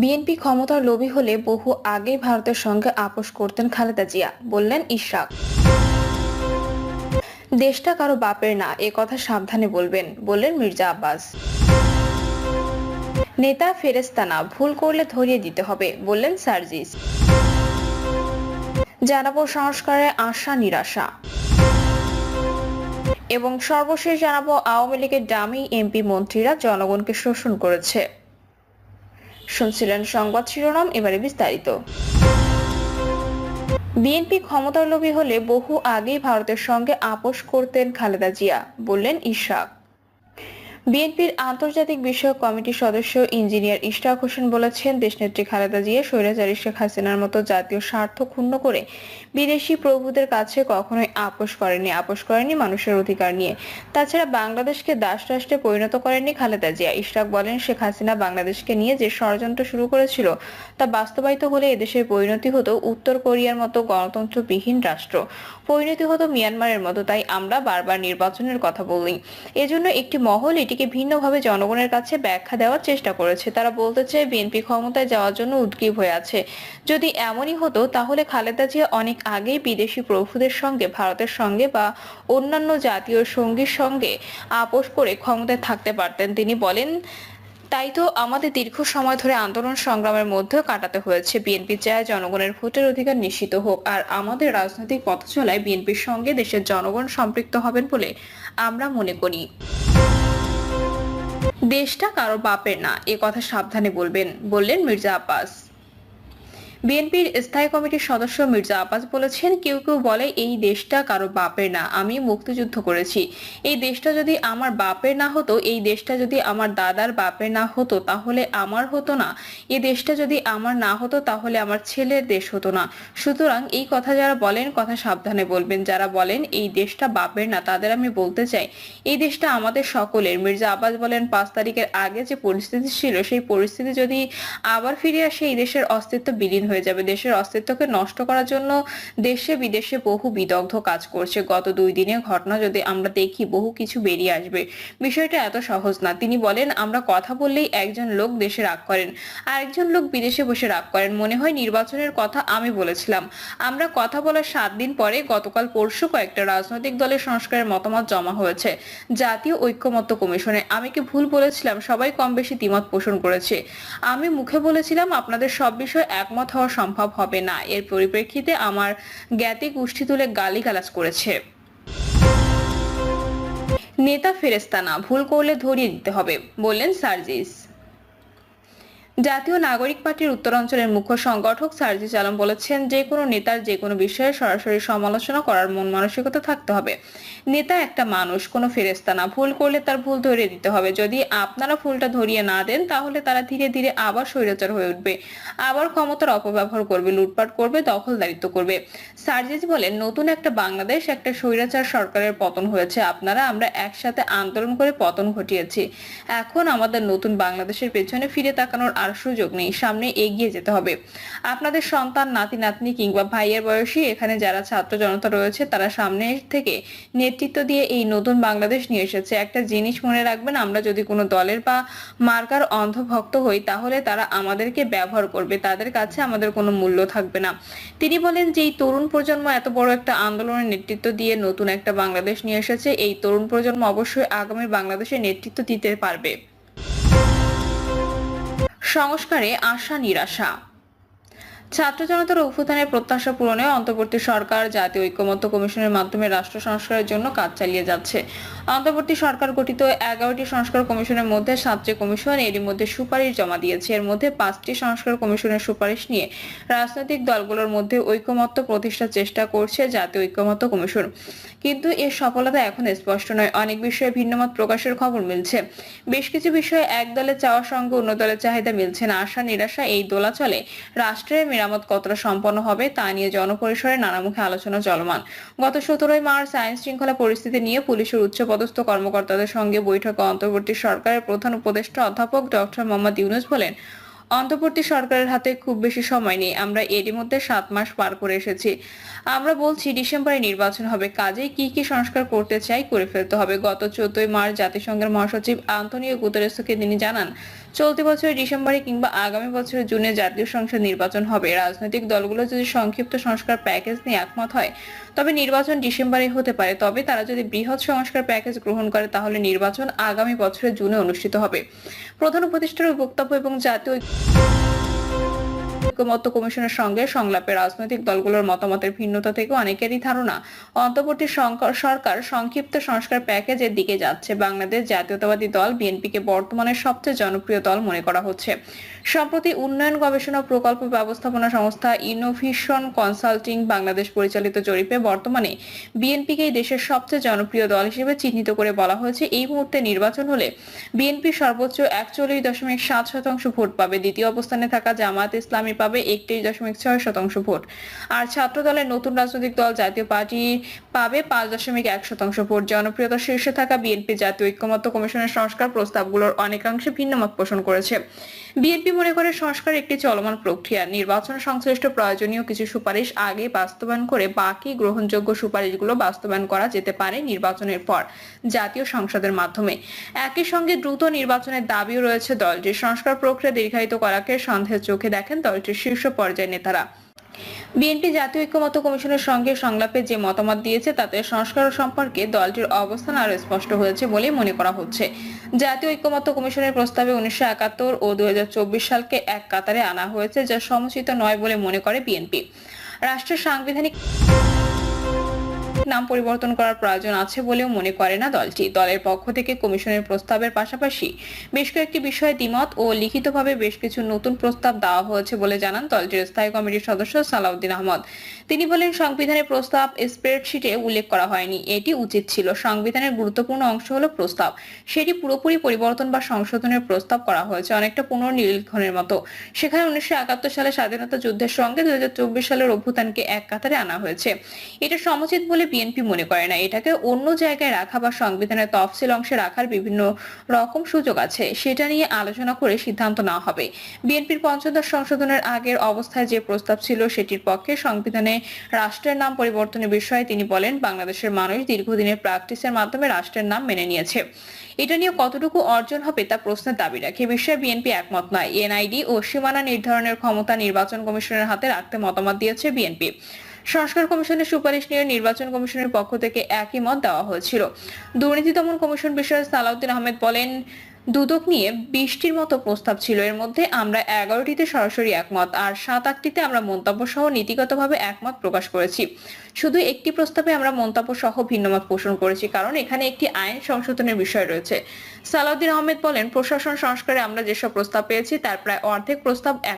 BNP ক্ষমতার লোভী হলে বহু আগেই ভারতের সঙ্গে আপোষ করতেন খালেদা জিয়া, বললেন ইশরাক। দেশটা কারো বাপের না, এ কথা সাবধানে বলবেন, বললেন মির্জা আব্বাস। নেতা ফেরেস্তা না, ভুল করলে ধরিয়ে দিতে হবে, বললেন সার্জিস। জানাবো সংস্কারের আশা নিরাশা, এবং সর্বশেষ জানাবো আওয়ামী লীগের ডামি এমপি মন্ত্রীরা জনগণকে শোষণ করেছে। শুনছিলেন সংবাদ শিরোনাম, এবারে বিস্তারিত। বিএনপি ক্ষমতার লোভী হলে বহু আগেই ভারতের সঙ্গে আপোষ করতেন খালেদা জিয়া, বললেন ইশরাক। বিএনপির আন্তর্জাতিক বিষয়ক কমিটির সদস্য ইঞ্জিনিয়ার ইশরাক হোসেন বলেছেন, দেশনেত্রী খালেদা জিয়া স্বৈরাচারী শেখ হাসিনার মতো জাতীয় স্বার্থ ক্ষুণ্ণ করে বিদেশি প্রভুদের কাছে কখনোই আপোষ করেনি মানুষের অধিকার নিয়ে। তাছাড়া বাংলাদেশকে দাস রাষ্ট্রে পরিণত করেননি খালেদা জিয়া। ইশরাক বলেন, শেখ হাসিনা বাংলাদেশকে নিয়ে যে ষড়যন্ত্র শুরু করেছিল তা বাস্তবায়িত হলে এদেশের পরিণতি হতো উত্তর কোরিয়ার মতো গণতন্ত্রবিহীন রাষ্ট্র, পরিণতি হতো মিয়ানমারের মতো। তাই আমরা বারবার নির্বাচনের কথা বলি। এজন্য একটি মহল এটিকে ভিন্নভাবে জনগণের কাছে ব্যাখ্যা দেওয়ার চেষ্টা করেছে। তারা বলতে চায় বিএনপি ক্ষমতায় যাওয়ার জন্য উদগ্রীব হয়ে আছে। যদি এমনই হতো তাহলে খালেদা জিয়া অনেক আগেই বিদেশি প্রভুদের সঙ্গে, ভারতের সঙ্গে বা অন্যান্য জাতীয় সঙ্গীর সঙ্গে আপোষ করে ক্ষমতায় থাকতে পারতেন। তিনি বলেন, তাই তো আমাদের দীর্ঘ সময় ধরে আন্দোলন সংগ্রামের মধ্যেও কাটাতে হয়েছে। বিএনপি চায় জনগণের ভোটের অধিকার নিশ্চিত হোক, আর আমাদের রাজনৈতিক পথ চলায় বিএনপির সঙ্গে দেশের জনগণ সম্পৃক্ত হবেন বলে আমরা মনে করি। দেশটা কারো বাপের না, এ কথা সাবধানে বলবেন, বললেন মির্জা আব্বাস। বিএনপির স্থায়ী কমিটির সদস্য মির্জা আব্বাস বলেছেন, কেউ কেউ বলে এই দেশটা কারো বাপের না, আমি মুক্তিযুদ্ধ করেছি। এই দেশটা যদি আমার বাপের না হতো, এই দেশটা যদি আমার দাদার বাপের না হতো তাহলে আমার হতো না। এই দেশটা যদি আমার না হতো তাহলে আমার ছেলের দেশ হতো না। সুতরাং এই কথা যারা বলেন, কথা সাবধানে বলবেন। যারা বলেন এই দেশটা বাপের না, তাদের আমি বলতে চাই এই দেশটা আমাদের সকলের। মির্জা আব্বাস বলেন, 5 তারিখের আগে যে পরিস্থিতি ছিল সেই পরিস্থিতি যদি আবার ফিরে আসে, এই দেশের অস্তিত্ব বিলীন হয়ে যাবে। দেশের অস্তিত্বকে নষ্ট করার জন্য দেশে বিদেশে বহু বিদগ্ধ কাজ করছে। গত 2 দিনের ঘটনা যদি আমরা দেখি, বহু কিছু বেরিয়ে আসবে। বিষয়টা এত সহজ না। তিনি বলেন, আমরা কথা বললেই একজন লোক দেশে রাগ করেন, আর একজন লোক বিদেশে বসে রাগ করেন। মনে হয় নির্বাচনের কথা আমি বলেছিলাম। আমরা কথা বলার 7 দিন পরে গতকাল পরশু কয়েকটা রাজনৈতিক দলের সংস্কারের মতামত জমা হয়েছে জাতীয় ঐক্যমত্য কমিশনে। আমি কি ভুল বলেছিলাম? সবাই কম বেশি দ্বিমত পোষণ করেছে। আমি মুখে বলেছিলাম আপনাদের সব বিষয়ে একমত হওয়া সম্ভব হবে না। এর পরিপ্রেক্ষিতে আমার জ্ঞাতি গোষ্ঠী তুলে গালিগালাজ করেছে। নেতা ফেরেস্তা না, ভুল করলে ধরিয়ে দিতে হবে, বললেন সার্জিস। জাতীয় নাগরিক পার্টির উত্তরাঞ্চলের মুখ্য সংগঠক সার্জিস আলম বলেছেন, যে কোনো নেতার যে কোনো বিষয়ে সরাসরি সমালোচনা করার মন মানসিকতা থাকতে হবে। নেতা একটা মানুষ, কোনো ফেরেস্তা না। ভুল করলে তার ভুল ধরিয়ে দিতে হবে। যদি আপনারা ভুলটা ধরিয়ে না দেন তাহলে তারা ধীরে ধীরে আবার স্বৈরাচার হয়ে উঠবে, আবার ক্ষমতার অপব্যবহার করবে, লুটপাট করবে, দখলদারিত্ব করবে। সার্জিস বলেন, নতুন একটা বাংলাদেশ, একটা স্বৈরাচার সরকারের পতন হয়েছে। আমরা একসাথে আন্দোলন করে পতন ঘটিয়েছি। এখন আমাদের নতুন বাংলাদেশের পেছনে ফিরে তাকানোর আর সুযোগ নেই। সামনে এগিয়ে যেতে হবে। আপনাদের সন্তান, নাতি নাতনি কিংবা ভাইয়ের বয়সী এখানে যারা ছাত্র জনতা রয়েছে, তারা সামনে থেকে নেতৃত্ব দিয়ে এই নতুন বাংলাদেশ নিয়ে এসেছে। একটা জিনিস মনে রাখবেন, আমরা যদি কোনো দলের বা মার্কার অন্ধভক্ত হই তাহলে তারা আমাদেরকে ব্যবহার করবে, তাদের কাছে আমাদের কোনো মূল্য থাকবে না। তিনি বলেন যে এই তরুণ প্রজন্ম এত বড় একটা আন্দোলনের নেতৃত্ব দিয়ে নতুন একটা বাংলাদেশ নিয়ে এসেছে। এই তরুণ প্রজন্ম অবশ্যই আগামী বাংলাদেশের নেতৃত্ব দিতে পারবে। সংস্কারে আশা নিরাশা। ছাত্র জনতার অভ্যুত্থানের প্রত্যাশা পূরণে অন্তর্বর্তী সরকার জাতীয় ঐক্যমত্য কমিশনের মাধ্যমে রাষ্ট্র সংস্কারের জন্য কাজ চালিয়ে যাচ্ছে। অন্তর্বর্তী সরকার গঠিত 11টি সংস্কার কমিশনের মধ্যে 7টি কমিশন এরই মধ্যে সুপারিশ জমা দিয়েছে। এর মধ্যে 5টি সংস্কার কমিশনের সুপারিশ নিয়ে রাজনৈতিক দলগুলোর মধ্যে ঐক্যমত্য প্রতিষ্ঠার চেষ্টা করছে জাতীয় ঐক্যমত্য কমিশন। কিন্তু এর সফলতা এখন স্পষ্ট নয়। অনেক বিষয়ে ভিন্নমত প্রকাশের খবর মিলছে। বেশ কিছু বিষয়ে এক দলের চাওয়ার সঙ্গে অন্য দলের চাহিদা মিলছে না। আশা নিরাশা এই দোলাচলে রাষ্ট্রের মেরামত কতটা সম্পন্ন হবে তা নিয়ে জনপরিসরে নানামুখী আলোচনা চলমান। গত 17 মার্চ আইন শৃঙ্খলা পরিস্থিতি নিয়ে পুলিশের উচ্চপদস্থ কর্মকর্তাদের সঙ্গে বৈঠকে অন্তর্বর্তী সরকারের প্রধান উপদেষ্টা অধ্যাপক ডক্টর মোহাম্মদ ইউনূস বলেন, অন্তর্বর্তী সরকারের হাতে খুব বেশি সময় নেই। আমরা এরই মধ্যে 7 মাস পার করে এসেছি। আমরা বলছি ডিসেম্বরে নির্বাচন হবে, কাজেই কি কি সংস্কার করতে চাই করে ফেলতে হবে। গত 14 মার্চ জাতিসংঘের মহাসচিব আন্তোনিও গুতেরেসকে তিনি জানান, চলতি বছরের ডিসেম্বরে কিংবা আগামী বছরের জুনে জাতীয় সংসদ নির্বাচন হবে। রাজনৈতিক দলগুলো যদি সংক্ষিপ্ত সংস্কার প্যাকেজ নিয়ে একমত হয় তবে নির্বাচন ডিসেম্বরে হতে পারে। তবে তারা যদি বৃহৎ সংস্কার প্যাকেজ গ্রহণ করে তাহলে নির্বাচন আগামী বছরের জুনে অনুষ্ঠিত হবে। প্রধান উপদেষ্টার বক্তব্য এবং জাতীয় ঐকমত্য কমিশনের সঙ্গে সংলাপে রাজনৈতিক দলগুলোর মতামতের ভিন্নতা থেকে অনেকেরই ধারণা অন্তর্বর্তী সরকার সংক্ষিপ্ত সংস্কার প্যাকেজের দিকে যাচ্ছে। বাংলাদেশ জাতীয়তাবাদী দল বিএনপিকে বর্তমানে সবচেয়ে জনপ্রিয় দল মনে করা হচ্ছে। সম্প্রতি উন্নয়ন গবেষণা প্রকল্প ব্যবস্থাপনা সংস্থা ইনোভেশন কনসাল্টিং বাংলাদেশ পরিচালিত জরিপে বর্তমানে বিএনপিকেই দেশের সবচেয়ে জনপ্রিয় দল হিসেবে চিহ্নিত করে বলা হয়েছে, এই মুহূর্তে নির্বাচন হলে বিএনপি সর্বোচ্চ 41.7% ভোট পাবে। দ্বিতীয় অবস্থানে থাকা জামায়াত ইসলামী পাবে 31.6% ভোট। আর ছাত্র দলের নতুন রাজনৈতিক দল জাতীয় পার্টি পাবে 5.1% ভোট। জনপ্রিয়তার শীর্ষে থাকা বিএনপি জাতীয় ঐকমত্য কমিশনের সংস্কার প্রস্তাবগুলোর অনেকাংশে ভিন্নমত পোষণ করেছে। বিএনপি মনে করে সংস্কার একটি চলমান প্রক্রিয়া। নির্বাচন সংশ্লিষ্ট প্রয়োজনীয় কিছু সুপারিশ আগে বাস্তবায়ন করে বাকি গ্রহণযোগ্য সুপারিশগুলো বাস্তবায়ন করা যেতে পারে নির্বাচনের পর জাতীয় সংসদের মাধ্যমে। একই সঙ্গে দ্রুত নির্বাচনের দাবিও রয়েছে দলটির। সংস্কার প্রক্রিয়া দীর্ঘায়িত করাকে সন্দেহের চোখে দেখেন দলটির শীর্ষ পর্যায়ের নেতারা। বিএনপি জাতীয় ঐকমত্য কমিশনের সঙ্গে সংলাপে যে মতামত দিয়েছে তাতে সংস্কার সম্পর্কে দলটির অবস্থান আরো স্পষ্ট হয়েছে বলে মনে করা হচ্ছে। জাতীয় ঐকমত্য কমিশনের প্রস্তাবে 1971 ও 2024 সালকে এক কাতারে আনা হয়েছে, যা সমুচিত নয় বলে মনে করে বিএনপি। রাষ্ট্রের সাংবিধানিক নাম পরিবর্তন করার প্রয়োজন আছে বলেও মনে করে না দলটি। দলের পক্ষ থেকে কমিশনের প্রস্তাবের পাশাপাশি বেশ কয়েকটি বিষয়ে দ্বিমত ও লিখিতভাবে বেশ কিছু নতুন প্রস্তাব দেওয়া হয়েছে বলে জানান দলটির স্থায়ী কমিটির সদস্য সালাউদ্দিন আহমদ। তিনি বলেন, সংবিধানের প্রস্তাব স্প্রেডশিটে উল্লেখ করা হয়নি, এটি উচিত ছিল। সংবিধানের গুরুত্বপূর্ণ অংশ হলো প্রস্তাব, সেটি পুরোপুরি পরিবর্তন বা সংশোধনের প্রস্তাব করা হয়েছে, অনেকটা পুনর্নিরীক্ষণের মতো। সেখানে 1971 সালে স্বাধীনতা যুদ্ধের সঙ্গে 2024 সালের অভ্যুত্থানকে এক কাতারে আনা হয়েছে। এটা সমুচিত বলে বিএনপি মনে করে না। এটাকে অন্য জায়গায় রাখা বা সংবিধানের তফসিল অংশে রাখার বিভিন্ন রকম সুযোগ আছে, সেটা নিয়ে আলোচনা করে সিদ্ধান্ত নেওয়া হবে। বিএনপির পঞ্চদশ সংশোধনের আগের অবস্থায় যে প্রস্তাব ছিল সেটির পক্ষে। সংবিধানে রাষ্ট্রের নাম পরিবর্তনের বিষয়ে তিনি বলেন, বাংলাদেশের মানুষ দীর্ঘদিনের প্র্যাকটিসের মাধ্যমে রাষ্ট্রের নাম মেনে নিয়েছে। এটা নিয়ে কতটুকু অর্জন হবে তা প্রশ্নের দাবি রাখে। এ বিষয়ে বিএনপি একমত নয়। এনআইডি ও সীমানা নির্ধারণের ক্ষমতা নির্বাচন কমিশনের হাতে রাখতে মতামত দিয়েছে বিএনপি। সংস্কার কমিশনের সুপারিশ নিয়ে নির্বাচন কমিশনের পক্ষ থেকে একই মত দেওয়া হয়েছিল। দুর্নীতি দমন কমিশন বিষয়ে সালাউদ্দিন আহমেদ বলেন, দুদক নিয়ে 20টির মতো প্রস্তাব ছিল, এর মধ্যে আমরা 11টিতে সরাসরি একমত, আর 7-8টিতে আমরা মন্তব্য সহ নীতিগতভাবে একমত প্রকাশ করেছি। শুধু একটি প্রস্তাবে আমরা মন্তব্য সহ ভিন্নমত পোষণ করেছি, কারণ এখানে একটি আইন সংশোধনের বিষয় রয়েছে। সালাউদ্দিন আহমেদ বলেন, প্রশাসন সংস্কারে আমরা যেসব প্রস্তাব পেয়েছি তার প্রায় অর্ধেক প্রস্তাব